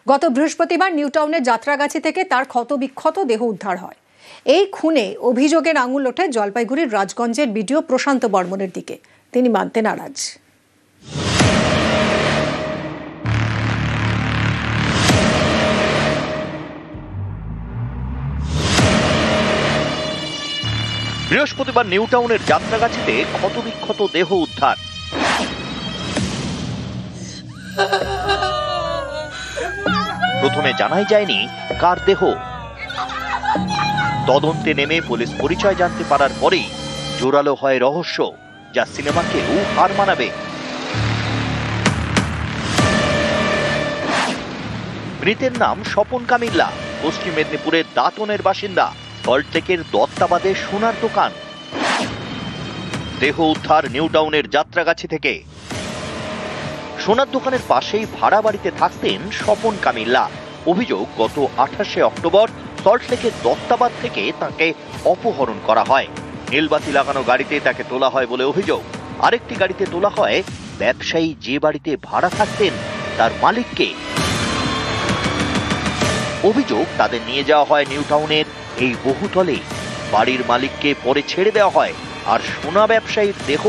গত বৃহস্পতিবার নিউটাউনের যাত্রাগাছি থেকে তার ক্ষতবিক্ষত দেহ উদ্ধার হয়। এই খুনে অভিযোগের আঙুল ওঠে জলপাইগুড়ির রাজগঞ্জের বিডিও প্রশান্ত বর্মনের দিকে। তিনি মানতে নারাজ। বৃহস্পতিবার নিউটাউনের যাত্রাগাছিতে ক্ষতবিক্ষত দেহ উদ্ধার। প্রথমে জানাই যায়নি কার দেহ। তদন্তে নেমে পুলিশ পরিচয় জানতে পারার পরেই জোরালো হয় রহস্য, যা সিনেমাকেও হার মানাবে। মৃতের নাম স্বপন কামিল্লা, পশ্চিম মেদিনীপুরের দাঁতনের বাসিন্দা। সল্টলেকের দত্তাবাদে সোনার দোকান। দেহ উদ্ধার নিউটাউনের যাত্রাগাছি থেকে। সোনার দোকানের পাশেই ভাড়া বাড়িতে থাকতেন স্বপন কামিল্লা। অভিযোগ, গত 28শে অক্টোবর সল্টলেকের দত্তাবাদ থেকে তাকে অপহরণ করা হয়। নীলবাতি লাগানো গাড়িতে তাকে তোলা হয় বলে অভিযোগ। আরেকটি গাড়িতে তোলা হয় ব্যবসায়ী যে বাড়িতে ভাড়া থাকতেন তার মালিককে। অভিযোগ, তাদের নিয়ে যাওয়া হয় নিউটাউনের এই বহুতলে। বাড়ির মালিককে পরে ছেড়ে দেওয়া হয়, আর সোনা ব্যবসায়ীর দেহ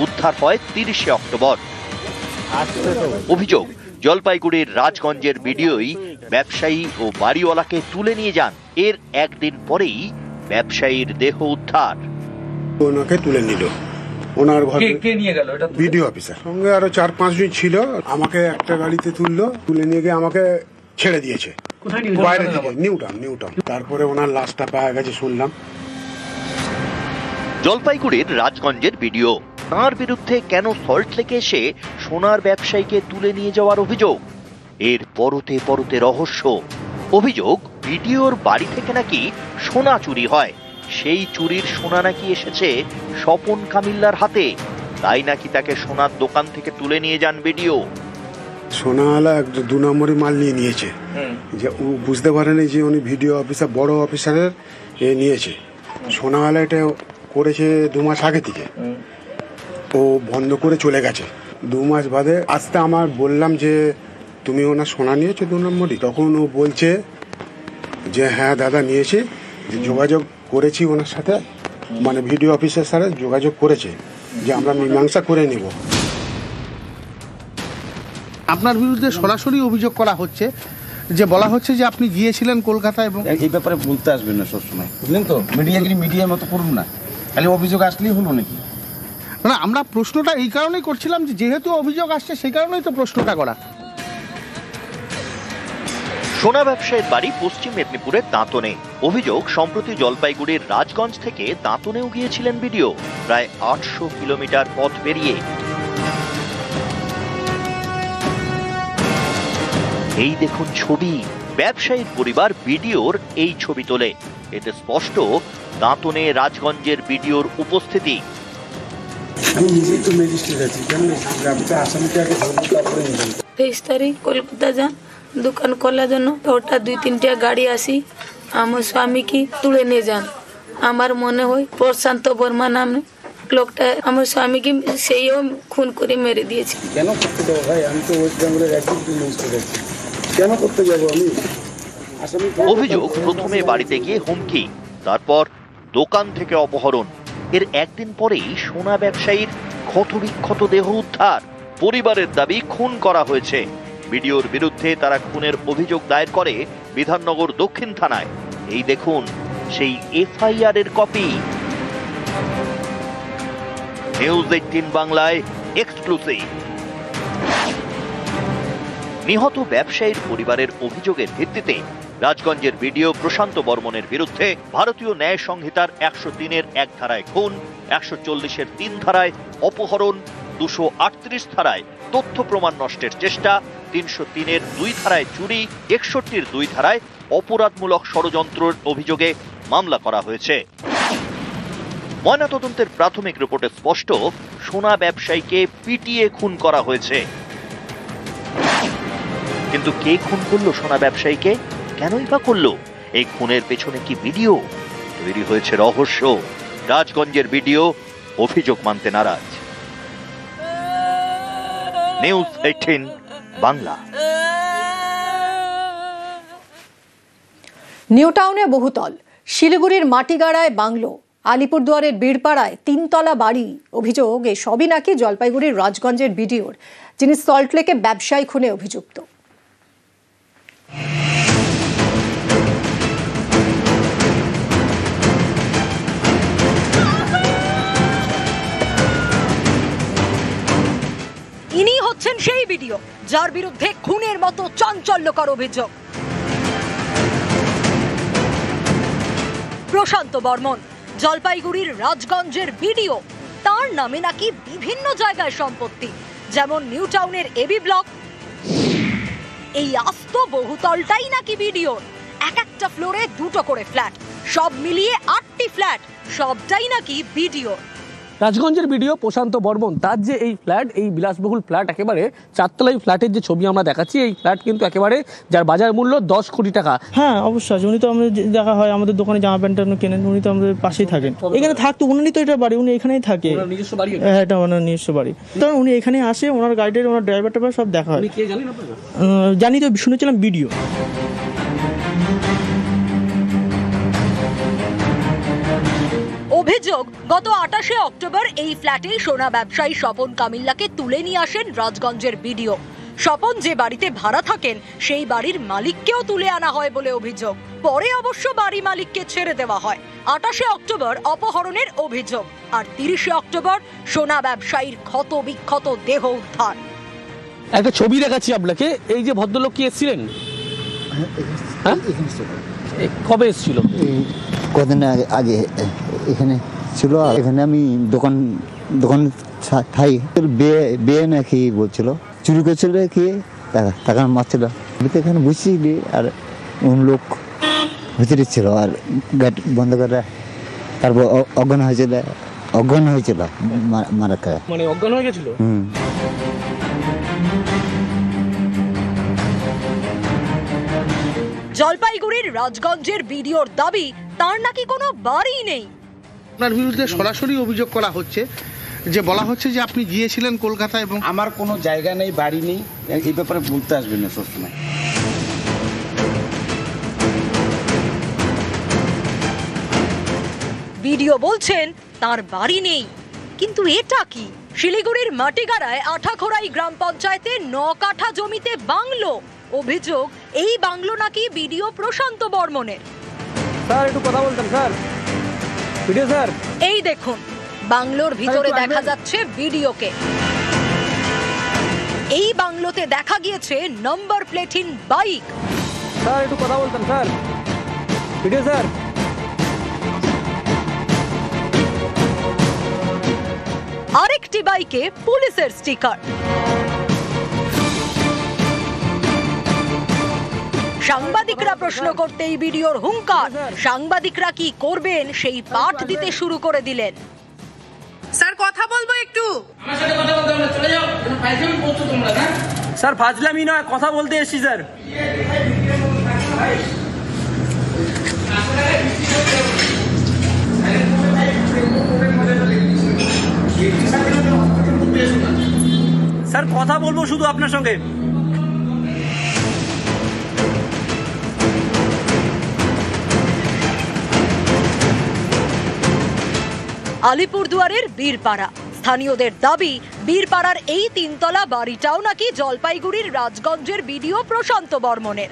উদ্ধার হয় 30শে অক্টোবর। অভিযোগ, জলপাইগুড়ির রাজগঞ্জের বিডিওই ব্যবসায়ী ও বাড়িওয়ালাকে তুলে নিয়ে যান। এর একদিন পরেই ব্যবসায়ীর দেহ উদ্ধার। ওনাকে তুলে নিল। ওনার ঘরে কে নিয়ে গেল? এটা বিডিও অফিসার, সঙ্গে আরো 4-5 জন ছিল। আমাকে একটা গাড়িতে তুলে নিয়ে গিয়ে আমাকে ছেড়ে দিয়েছে বাইরে থেকে, নিউটাউন। তারপরে ওনার লাশটা পাওয়া গেছে শুনলাম। জলপাইগুড়ির রাজগঞ্জের বিডিও, তাঁর বিরুদ্ধে কেন সল্টলেকে এসে সোনার ব্যবসায়ীকে তুলে নিয়ে যাওয়ার অভিযোগ? এর পরতে পরতে রহস্য। অভিযোগ, বিডিওর বাড়ি থেকে নাকি সোনা চুরি হয়। সেই চুরির সোনা নাকি এসেছে স্বপন কামিল্লার হাতে। তাই নাকি তাকে সোনার দোকান থেকে তুলে নিয়ে যান বিডিও। সোনাওয়ালা 2 নম্বরই মাল নিয়েছে, যে ও বুঝতে পারেনি যে উনি ভিডিও অফিসার, বড় অফিসারের নিয়েছে। সোনাওয়ালা এটা করেছে 2 মাস আগে থেকে। ও বন্ধ করে চলে গেছে। 2 মাস বাদে আসতে আমার বললাম যে তুমি ওনার সোনা নিয়েছো 2 নম্বরই। তখন ও বলছে যে হ্যাঁ দাদা নিয়েছি, যে যোগাযোগ করেছি ওনার সাথে, মানে ভিডিও অফিসের সাথে যোগাযোগ করেছে যে আমরা মীমাংসা করে নেব। আপনার বিরুদ্ধে সরাসরি অভিযোগ করা হচ্ছে, যে বলা হচ্ছে যে আপনি গিয়েছিলেন কলকাতা, এবং এই ব্যাপারে বলতে আসবেন না সবসময়, বুঝলেন তো? মিডিয়ার মতো করুন না, খালি অভিযোগ আসলেই হলো নাকি? না, আমরা প্রশ্নটা এই কারণেই করছিলাম যে যেহেতু অভিযোগ আসছে সেই কারণেই তো প্রশ্নটা করা। সোনা ব্যবসায়ীর বাড়ি পশ্চিম মেদিনীপুরের দাঁতনে। অভিযোগ, সম্প্রতি জলপাইগুড়ির রাজগঞ্জ থেকে দাঁতনেও গিয়েছিলেন বিডিও, প্রায় 800 কিলোমিটার পথ পেরিয়ে। এই দেখুন ছবি। ব্যবসায়ীর পরিবার বিডিওর এই ছবি তোলে। এতে স্পষ্ট দাঁতনে রাজগঞ্জের বিডিওর উপস্থিতি। আমি নিজেই তো ম্যাজিস্ট্রেট আছি, কেন আসামিকে আগে ধরবো, তারপরে নিবেন। 23 তারিখ কলকাতা যান দোকান খোলার জন্য। তো ওটা 2-3টা গাড়ি আসি আমার স্বামীকে তুলে নিয়ে যান। আমার মনে হয় প্রশান্ত বর্মা নামে লোকটা আমার স্বামীকে সেইও খুন করে মেরে দিয়েছে। কেন করতে দেবো ভাই? আমি তো ওয়েস্ট বেঙ্গলের একজন ম্যাজিস্ট্রেট আছি, কেন করতে যাবো আমি? অভিযোগ, প্রথমে বাড়িতে গিয়ে হুমকি, তারপর দোকান থেকে অপহরণ। এর একদিন পরেই সোনা ব্যবসায়ীর ক্ষতবিক্ষত দেহ উদ্ধার। পরিবারের দাবি খুন করা হয়েছে। বিডিওর বিরুদ্ধে তারা খুনের অভিযোগ দায়ের করে বিধাননগর দক্ষিণ থানায়। এই দেখুন সেই এফআইআর এর কপি। নিউজ 18 বাংলায় এক্সক্লুসিভ। নিহত ব্যবসায়ীর পরিবারের অভিযোগের ভিত্তিতে রাজগঞ্জের বিডিও প্রশান্ত বর্মনের বিরুদ্ধে ভারতীয় ন্যায় সংহিতার 103-এর 1 ধারায় খুন, 140-এর 3 ধারায় অপহরণ, 238 ধারায় তথ্য প্রমাণ নষ্টের চেষ্টা, 303-এর 2 ধারায় চুরি, 61-র 2 ধারায় অপরাধমূলক ষড়যন্ত্রের অভিযোগে মামলা করা হয়েছে। ময়নাতদন্তের প্রাথমিক রিপোর্টে স্পষ্ট, সোনা ব্যবসায়ীকে পিটিয়ে খুন করা হয়েছে। কিন্তু কে খুন করলো সোনা ব্যবসায়ীকে? কেনই বা করলো? এই খুনের পেছনে কি ভিডিও? তৈরি হয়েছে রহস্য। রাজগঞ্জের ভিডিও অভিযোগ মানতে নারাজ। নিউজ 18 বাংলা। নিউ টাউনে বহুতল, শিলিগুড়ির মাটিগাড়ায় বাংলো, আলিপুরদুয়ারের বীরপাড়ায় 3তলা বাড়ি। অভিযোগ এই সবই নাকি জলপাইগুড়ির রাজগঞ্জের বিডিওর, যিনি সল্টলেকে ব্যবসায়ী খুনে অভিযুক্ত। ইনি হচ্ছেন সেই ভিডিও যার বিরুদ্ধে খুনের মতো চাঞ্চল্যকর অভিযোগ। প্রশান্ত বর্মন, জলপাইগুড়ির রাজগঞ্জের ভিডিও। তার নামে নাকি বিভিন্ন জায়গায় সম্পত্তি, যেমন নিউ টাউনের এবি ব্লক। এই আস্ত বহুতলটাই নাকি ভিডিওর। এক একটা ফ্লোরে 2টো করে ফ্ল্যাট, সব মিলিয়ে 8টি ফ্ল্যাট, সবটাই নাকি ভিডিওর। রাজগঞ্জের ভিডিও প্রশান্ত বর্মন, তার যে এই ফ্ল্যাট, এই বিলাসবহুল ফ্ল্যাট, একেবারে 4তলাই ফ্ল্যাটের যে ছবি আমরা দেখাচ্ছি, এই ফ্ল্যাট কিন্তু একেবারে যার বাজার মূল্য 10 কোটি টাকা। হ্যাঁ অবশ্যই আছে, উনি তো আমাদের দেখা হয়, আমাদের দোকানে জামা প্যান্ট কেনেন, উনি তো আমাদের পাশেই থাকেন। এখানে থাকতো, উনি তো এটা বাড়ি, উনি এখানেই থাকে। নিজস্ব বাড়ি? হ্যাঁ এটা ওনার নিজস্ব বাড়ি। তখন উনি এখানে আসে, ওনার গাইডের, ওনার ড্রাইভারটা সব দেখা হয়। জানি তো, শুনেছিলাম ভিডিও। অভিযোগ, গত 28শে অক্টোবর এই ফ্ল্যাটেই সোনা ব্যবসায়ী স্বপন কামিল্লাকে তুলে নিয়ে আসেন রাজগঞ্জের ভিডিও। স্বপন যে বাড়িতে ভাড়া থাকেন সেই বাড়ির মালিককেও তুলে আনা হয় বলে অভিযোগ। পরে অবশ্য বাড়ি মালিককে ছেড়ে দেওয়া হয়। 28শে অক্টোবর অপহরণের অভিযোগ, আর 30শে অক্টোবর সোনা ব্যবসায়ীর ক্ষত বিক্ষত দেহ উদ্ধার। একটা ছবি দেখাচ্ছি আপনাকে। এই যে ভদ্রলোক কি এসেছিলেন? হ্যাঁ, কবে এসেছিল? কদিন আগে এখানে ছিল। এখানে আমি দোকান খাই, বিয়ে নাকি বলছিল, চুরি করছিল কি টাকা মারছিল। আমি তো এখানে বুঝছিলি, আর লোক ভিতরে ছিল, আর গেট বন্ধ করে তারপর অজ্ঞান হয়েছিল মারা খায়, মানে অজ্ঞান হয়ে গেছিল। জলপাইগুড়ির রাজগঞ্জের ভিডিওর দাবি, তার নাকি কোনো বাড়ি নেই। আপনার বিরুদ্ধে সরাসরি অভিযোগ করা হচ্ছে, যে বলা হচ্ছে যে আপনি গিয়েছিলেন কলকাতা এবং আমার কোনো জায়গা নেই, বাড়ি নেই, এই ব্যাপারে বলতে আসবেন না সবসময়। ভিডিও বলছেন তার বাড়ি নেই, কিন্তু এটা কি? শিলিগুড়ির মাটিগাড়ায় আঠাখোড়াই গ্রাম পঞ্চায়েতে 9 কাঠা জমিতে বাংলো। অভিযোগ, এই বাংলো নাকি ভিডিও প্রশান্ত বর্মনের। স্যার একটু কথা বলতাম স্যার। ভিডিও স্যার, এই দেখুন, বাংলোর ভিতরে দেখা যাচ্ছে ভিডিওকে। এই বাংলোতে দেখা গিয়েছে নম্বর প্লেটহীন বাইক। স্যার একটু কথা বলতাম স্যার। ভিডিও স্যার, আরেকটি বাইকে পুলিশের স্টিকার। সাংবাদিকরা প্রশ্ন করতেই ভিডিওর হুঙ্কার। সাংবাদিকরা কি করবেন সেই পাঠ দিতে শুরু করে দিলেন। স্যার কথা বলবো একটু। আমার সাথে কথা বলতে হবে, চলে যাও। ফাইজলামি করছো তোমরা না? স্যার ফাজলামি নয়, কথা বলতে এসেছি স্যার। স্যার কথা বলবো শুধু আপনার সঙ্গে। আলিপুরদুয়ারের বীরপাড়া। স্থানীয়দের দাবি, বীরপাড়ার এই 3তলা বাড়িটাও নাকি জলপাইগুড়ির রাজগঞ্জের ভিডিও প্রশান্ত বর্মনের।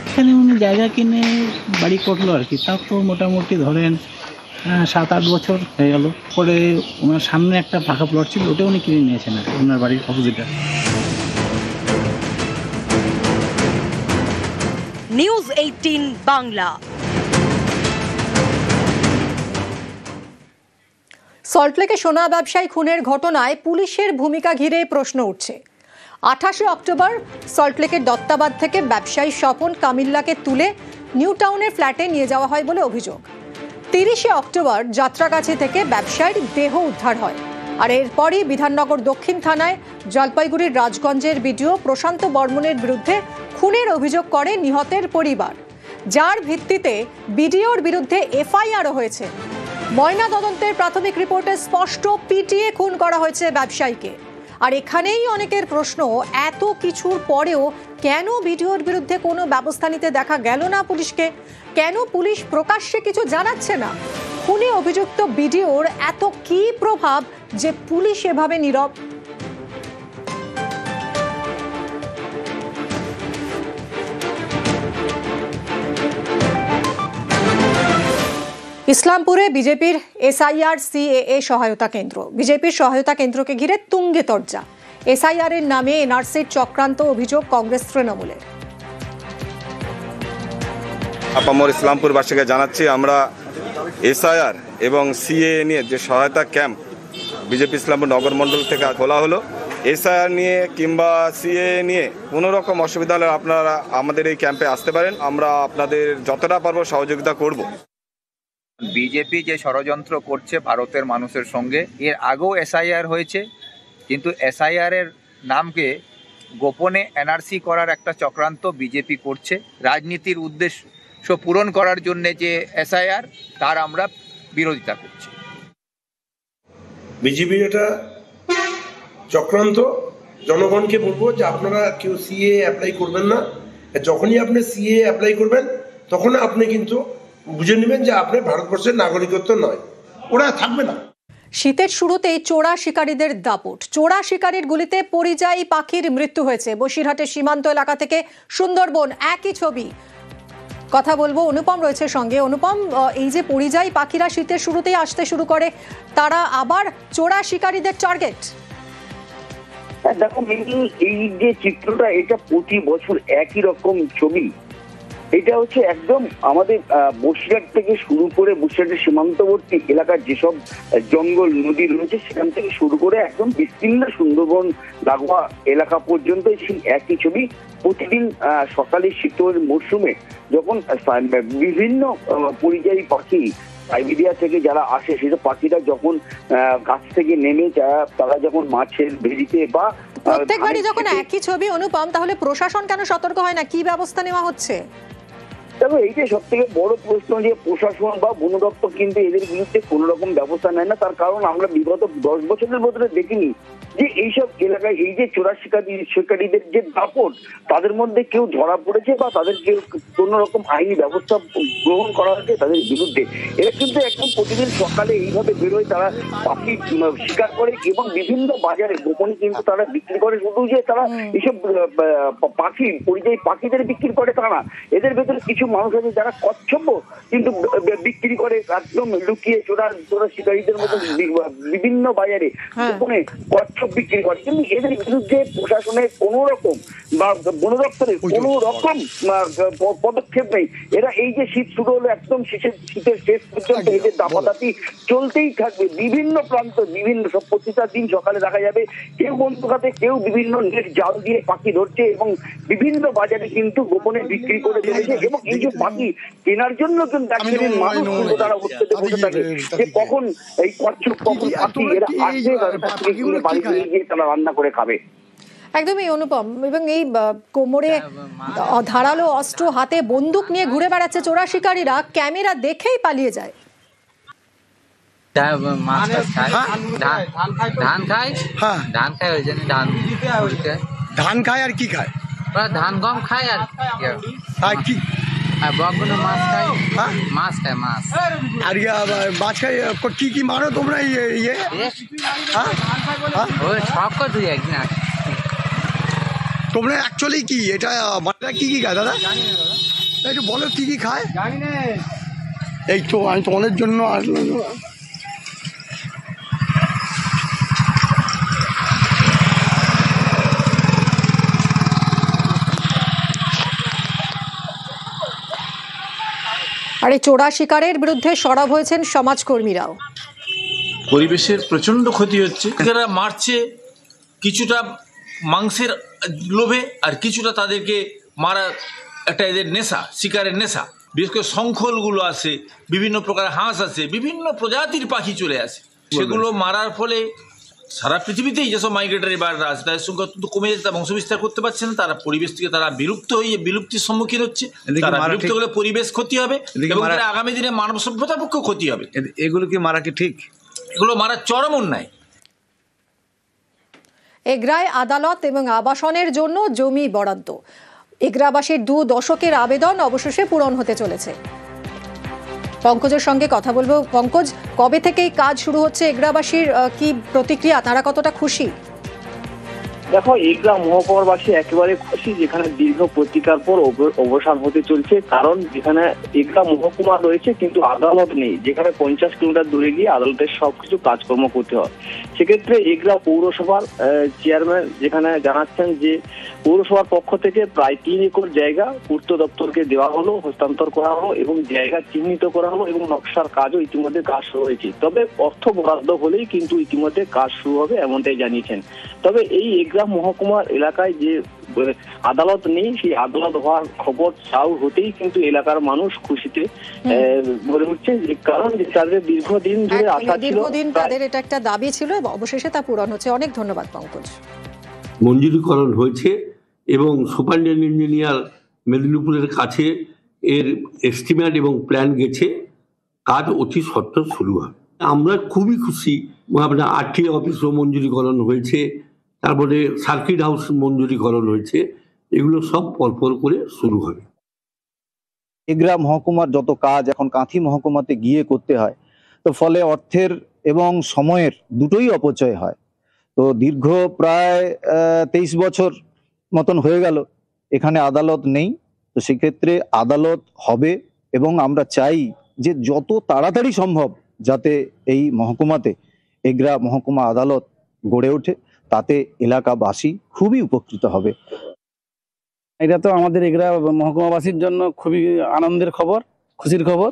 এখানে উনি জায়গা কিনে বাড়ি করলো আর কি, তাও তো মোটামুটি ধরেন 7-8 বছর হয়ে গেল। পরে ওনার সামনে একটা ফাঁকা প্লট ছিল, ওটা উনি কিনে নিয়েছেন আর ওনার বাড়ির অপোজিটে। নিউজ 18 বাংলা। সল্টলেকে সোনা ব্যবসায়ী খুনের ঘটনায় পুলিশের ভূমিকা ঘিরে প্রশ্ন উঠছে। 28শে অক্টোবর সল্টলেকের দত্তাবাদ থেকে ব্যবসায়ী স্বপন কামিল্লাকে তুলে নিউ টাউনের ফ্ল্যাটে নিয়ে যাওয়া হয় বলে অভিযোগ। 30শে অক্টোবর যাত্রাগাছি থেকে ব্যবসায়ীর দেহ উদ্ধার হয়, আর এরপরই বিধাননগর দক্ষিণ থানায় জলপাইগুড়ির রাজগঞ্জের ভিডিও প্রশান্ত বর্মনের বিরুদ্ধে খুনের অভিযোগ করে নিহতের পরিবার, যার ভিত্তিতে ভিডিওর বিরুদ্ধে এফআইআরও হয়েছে। ময়না তদন্তের প্রাথমিক রিপোর্টে স্পষ্ট পিটিয়ে খুন করা হয়েছে ব্যবসায়ীকে। আর এখানেই অনেকের প্রশ্ন, এত কিছুর পরেও কেন ভিডিওর বিরুদ্ধে কোনো ব্যবস্থা নিতে দেখা গেল না পুলিশকে? কেন পুলিশ প্রকাশ্যে কিছু জানাচ্ছে না? খুনে অভিযুক্ত ভিডিওর এত কী প্রভাব যে পুলিশ এভাবে নীরব? ইসলামপুরে বিজেপির এসআইআর সিএএ সহায়তা কেন্দ্র। বিজেপির সহায়তা কেন্দ্রকে ঘিরে তুঙ্গে তর্জা। এসআইআর এর নামে এনআরসির চক্রান্ত অভিযোগ কংগ্রেস তৃণমূলের। আপামর ইসলামপুরবাসীকে জানাচ্ছি, আমরা এসআইআর এবং সিএএ নিয়ে যে সহায়তা ক্যাম্প বিজেপি ইসলামপুর নগর মণ্ডল থেকে খোলা হলো, এসআইআর নিয়ে কিংবা সিএএ নিয়ে কোনো রকম অসুবিধা হলে আপনারা আমাদের এই ক্যাম্পে আসতে পারেন। আমরা আপনাদের যতটা পারবো সহযোগিতা করব। বিজেপি যে ষড়যন্ত্র করছে ভারতের মানুষের সঙ্গে, এর আগেও এসআইআর হয়েছে, কিন্তু এসআইআর এর নামকে গোপনে এনআরসি করার একটা চক্রান্ত বিজেপি করছে। রাজনীতির উদ্দেশ্য পূরণ করার জন্য যে এসআইআর, তার আমরা বিরোধিতা করছি। বিজেপির এটা চক্রান্ত। জনগণকে বলবো যে আপনারা কেউ সিএ অ্যাপ্লাই করবেন না। যখনই আপনি সিএ অ্যাপ্লাই করবেন তখন আপনি কিন্তু বুঝে নেবেন যে আপনি ভারতবর্ষের নাগরিকত্ব নয়, ওরা থাকবে না। শীতের শুরুতেই চোরা শিকারীদের দাপট। চোরা শিকারীর গুলিতে পরিযায়ী পাখির মৃত্যু হয়েছে বসিরহাটের সীমান্ত এলাকা থেকে সুন্দরবন। একই ছবি। কথা বলবো, অনুপম রয়েছে সঙ্গে। অনুপম, এই যে পরিযায়ী পাখিরা শীতের শুরুতেই আসতে শুরু করে, তারা আবার চোরা শিকারীদের টার্গেট। দেখো মিমি, এই যে চিত্রটা, এটা প্রতি বছর একই রকম ছবি। এটা হচ্ছে একদম আমাদের বসিরহাট থেকে শুরু করে বসিরহাটের সীমান্তবর্তী এলাকার যেসব জঙ্গল নদী রয়েছে সেখান থেকে শুরু করে একদম বিস্তীর্ণ সুন্দরবন লাগোয়া এলাকা পর্যন্ত সেই একই ছবি। প্রতিদিন সকালে শীতের মরশুমে যখন বিভিন্ন পরিযায়ী পাখি সাইবেরিয়া থেকে যারা আসে, সেসব পাখিরা যখন গাছ থেকে নেমে তারা যখন মাছের ভেড়িতে বা প্রত্যেকবারই যখন একই ছবি, অনুপম, তাহলে প্রশাসন কেন সতর্ক হয় না? কি ব্যবস্থা নেওয়া হচ্ছে? তবে এইটাই সব থেকে বড় প্রশ্ন যে প্রশাসন বা বন দপ্তর কিন্তু এদের বিরুদ্ধে কোন রকম ব্যবস্থা নেয় না। তার কারণ আমরা বিগত 10 বছরের মধ্যে দেখিনি যে এইসব এলাকায় এই যে চোরা শিকারীদের যে দাপট, তাদের মধ্যে কেউ ধরা পড়েছে বা তাদেরকে কোন রকম আইনি ব্যবস্থা গ্রহণ করা হয়েছে তাদের বিরুদ্ধে। এরা কিন্তু একদম প্রতিদিন সকালে এইভাবে বেরোয়, তারা পাখি শিকার করে এবং বিভিন্ন বাজারে গোপনে কিন্তু তারা বিক্রি করে। শুধু যে তারা এইসব পাখি, পরিযায়ী পাখিদের বিক্রি করে তা না, এদের ভেতরে কিছু মানুষ আছে যারা কচ্ছপ কিন্তু বিক্রি করে একদম লুকিয়ে চোরা শিকারীদের মতো বিভিন্ন বাজারে গোপনে কচ্ছপ বিক্রি করে। কিন্তু এদের বিরুদ্ধে প্রশাসনের কোন রকম বা বন দপ্তরের কোন রকম পদক্ষেপ নেই। এরা এই যে শীত শুরু হলো, একদম শীতের শেষ পর্যন্ত এদের দাপাদাপি চলতেই থাকবে। বিভিন্ন প্রান্ত, বিভিন্ন সব প্রতিটা দিন সকালে দেখা যাবে কেউ বন্দুকাতে, কেউ বিভিন্ন নেট জাল দিয়ে পাখি ধরছে এবং বিভিন্ন বাজারে কিন্তু গোপনে বিক্রি করে দিয়েছে। এবং এই যে পাখি কেনার জন্য কিন্তু একদিনের মানুষ কিন্তু তারা বসে থাকে যে কখন এই কচ্ছপ, কখন পাখি এরা আসবে, তাদের কাছ থেকে কিনে বাড়ি গিয়ে তারা রান্না করে খাবে। একদমই অনুপম। এবং এই কোমরে ধারালো অস্ত্র, হাতে বন্দুক নিয়ে ঘুরে বেড়াচ্ছে চোরা শিকারীরা, ক্যামেরা দেখেই পালিয়ে যায়। ধান খায়, হ্যাঁ ধান খায়, ওই জন্য ধান খায়। আর কি খায়? ধান গম খায়। আর কি বকগুলো মাছ খায়, মাছ খায়, মাছ। আর মাছ খায় কি কি মারো তোমরা? ইয়ে সব দুই একদিন আসে। তোমরা অ্যাকচুয়ালি কি এটা মাছটা কি কি খায় দাদা? একটু বলো কি কি খায়। জানি না, এই তো আমি তোমাদের জন্য আসলাম। আর এই চোরা শিকারের বিরুদ্ধে সরব হয়েছেন সমাজকর্মীরাও। পরিবেশের প্রচন্ড ক্ষতি হচ্ছে। যারা মারছে কিছুটা মাংসের লোভে, আর কিছুটা তাদেরকে মারা একটা এদের নেশা, শিকারের নেশা। বিশেষ করে শঙ্খলগুলো আসে, বিভিন্ন প্রকার হাঁস আছে, বিভিন্ন প্রজাতির পাখি চলে আসে। সেগুলো মারার ফলে সারা পৃথিবীতেই যেসব মাইগ্রেটরি বার্ডরা আছে তাদের সংখ্যা অত্যন্ত কমে যাচ্ছে, বংশ বিস্তার করতে পারছে না। তারা পরিবেশ থেকে তারা বিলুপ্তির সম্মুখীন হচ্ছে। তারা বিলুপ্ত হলে পরিবেশ ক্ষতি হবে এবং আগামী দিনে মানব সভ্যতার পক্ষে ক্ষতি হবে। এগুলো কি মারা কি ঠিক? এগুলো মারা চরম অন্যায়। এগরায় আদালত এবং আবাসনের জন্য জমি বরাদ্দ। এগরাবাসীর 2 দশকের আবেদন অবশেষে পূরণ হতে চলেছে। পঙ্কজের সঙ্গে কথা বলবো। পঙ্কজ, কবে থেকে এই কাজ শুরু হচ্ছে? এগরাবাসীর কি প্রতিক্রিয়া, তারা কতটা খুশি? দেখো, এগরা মহকুমাবাসী একেবারে খুশি, যেখানে দীর্ঘ প্রতিকার পর অবসান হতে চলছে। কারণ যেখানে এগরা মহকুমা রয়েছে কিন্তু আদালত নেই, যেখানে 50 কিলোমিটার দূরে গিয়ে আদালতের সবকিছু কাজকর্ম করতে হয়। সেক্ষেত্রে এগরা পৌরসভার চেয়ারম্যান যেখানে জানাচ্ছেন যে পৌরসভার পক্ষ থেকে প্রায় 3 একর জায়গা পূর্ত দপ্তরকে দেওয়া হলো, হস্তান্তর করা হলো এবং জায়গা চিহ্নিত করা হলো এবং নকশার কাজও ইতিমধ্যে কাজ শুরু হয়েছে। তবে অর্থ বরাদ্দ হলেই কিন্তু ইতিমধ্যে কাজ শুরু হবে, এমনটাই জানিয়েছেন। তবে এই এগরা মহকুমার এলাকায় যে আদালত নেই, সেই আদালত হওয়ার খবর চাউ হতেই কিন্তু এলাকার মানুষ খুশিতে বলে উঠছে, কারণ তাদের দীর্ঘদিন ধরে আশা ছিল, দীর্ঘদিন তাদের এটা একটা দাবি ছিল এবং অবশেষে তা পূরণ হচ্ছে। অনেক ধন্যবাদ পঙ্কজ। মঞ্জুরিকরণ হয়েছে এবং সুপারিনটেন্ডেন্ট ইঞ্জিনিয়ার মেদিনীপুরের কাছে এর এস্টিমেট এবং প্ল্যান গেছে, কাজ অতি সত্বর শুরু হয়। আমরা খুবই খুশি। আপনার আরটিআই অফিসও মঞ্জুরিকরণ হয়েছে, তারপরে সার্কিট হাউস মঞ্জুরিকরণ হয়েছে, এগুলো সব পরপর করে শুরু হবে। এগরা মহকুমার যত কাজ এখন কাঁথি মহকুমাতে গিয়ে করতে হয়, তো ফলে অর্থের এবং সময়ের দুটোই অপচয় হয়। তো দীর্ঘ প্রায় 23 বছর মতন হয়ে গেল এখানে আদালত নেই। তো সেক্ষেত্রে আদালত হবে এবং আমরা চাই যে যত তাড়াতাড়ি সম্ভব যাতে এই মহকুমাতে এগরা মহকুমা আদালত গড়ে ওঠে, তাতে এলাকাবাসী খুবই উপকৃত হবে। এটা তো আমাদের এগরা মহকুমাবাসীর জন্য খুবই আনন্দের খবর, খুশির খবর,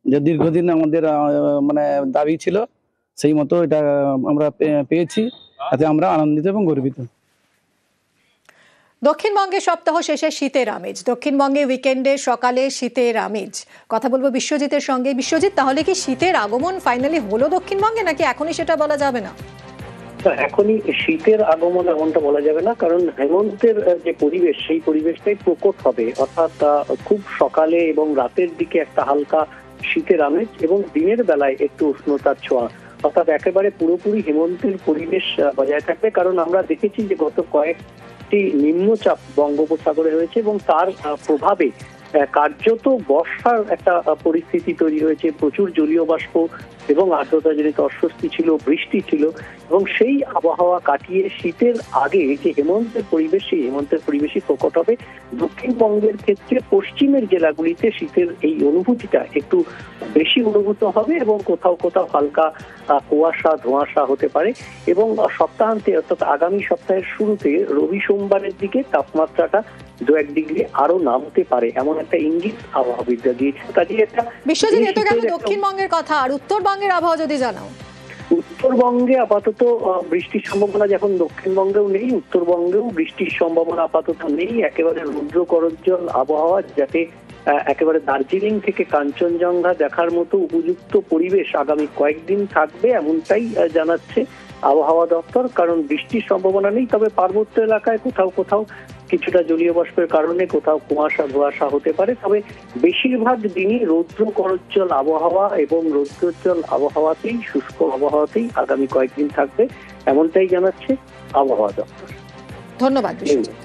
যে দীর্ঘদিন আমাদের মানে দাবি ছিল, সেই মতো এটা আমরা পেয়েছি। তাতে আমরা আনন্দিত এবং গর্বিত। দক্ষিণবঙ্গে সপ্তাহ শেষে শীতের আমেজ, দক্ষিণবঙ্গে উইকেন্ডে সকালে শীতের আমেজ। কথা বলবো বিশ্বজিতের সঙ্গে। বিশ্বজিৎ, তাহলে কি শীতের আগমন ফাইনালি হলো দক্ষিণবঙ্গে, নাকি এখনই সেটা বলা যাবে না? এখনই শীতের আগমন এমনটা বলা যাবে না, কারণ হেমন্তের যে পরিবেশ, সেই পরিবেশটাই প্রকট হবে। অর্থাৎ খুব সকালে এবং রাতের দিকে একটা হালকা শীতের আমেজ এবং দিনের বেলায় একটু উষ্ণতার ছোঁয়া, অর্থাৎ একেবারে পুরোপুরি হেমন্তের পরিবেশ বজায় থাকবে। কারণ আমরা দেখেছি যে গত কয়েকটি নিম্নচাপ বঙ্গোপসাগরে হয়েছে এবং তার প্রভাবে কার্যত বর্ষার একটা পরিস্থিতি তৈরি হয়েছে। প্রচুর জলীয় বাষ্প এবং আর্দ্রতাজনিত অস্বস্তি ছিল, বৃষ্টি ছিল এবং সেই আবহাওয়া কাটিয়ে শীতের আগে যে হেমন্তের পরিবেশ, সেই হেমন্তের পরিবেশই প্রকট হবে। দক্ষিণবঙ্গের ক্ষেত্রে পশ্চিমের জেলাগুলিতে শীতের এই অনুভূতিটা একটু বেশি অনুভূত হবে এবং কোথাও কোথাও হালকা কুয়াশা ধোঁয়াশা হতে পারে এবং সপ্তাহান্তে অর্থাৎ আগামী সপ্তাহের শুরুতে রবি সোমবারের দিকে তাপমাত্রাটা 2-1 ডিগ্রি আরো নামতে পারে, এমন একটা ইঙ্গিত আবহাওয়াবিদরা দিয়েছে। কাজে একটা বিশ্বজিৎ, এত গেল দক্ষিণবঙ্গের কথা, আর উত্তরবঙ্গের আবহাওয়া যদি জানাও। উত্তরবঙ্গে আপাতত বৃষ্টির সম্ভাবনা যখন দক্ষিণবঙ্গেও নেই, উত্তরবঙ্গেও বৃষ্টির সম্ভাবনা আপাতত নেই। একেবারে রৌদ্র করজ্জ্বল আবহাওয়া, যাতে একেবারে দার্জিলিং থেকে কাঞ্চনজঙ্ঘা দেখার মতো উপযুক্ত পরিবেশ আগামী কয়েকদিন থাকবে, এমনটাই জানাচ্ছে আবহাওয়া দপ্তর। কারণ বৃষ্টির সম্ভাবনা নেই, তবে পার্বত্য এলাকায় কোথাও কোথাও কিছুটা জলীয় বাষ্পের কারণে কোথাও কুয়াশা ধোঁয়াশা হতে পারে। তবে বেশিরভাগ দিনই রৌদ্র করজ্জ্বল আবহাওয়া এবং রৌদ্রোজ্জ্বল আবহাওয়াতেই, শুষ্ক আবহাওয়াতেই আগামী কয়েকদিন থাকবে, এমনটাই জানাচ্ছে আবহাওয়া দপ্তর। ধন্যবাদ বিশ্বজিৎ।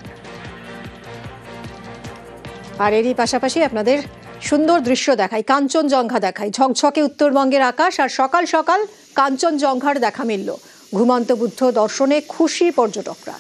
আর এরই পাশাপাশি আপনাদের সুন্দর দৃশ্য দেখাই, কাঞ্চনজঙ্ঘা দেখাই। ঝকঝকে উত্তরবঙ্গের আকাশ, আর সকাল সকাল কাঞ্চনজঙ্ঘার দেখা মিলল। ঘুমন্ত বুদ্ধ দর্শনে খুশি পর্যটকরা।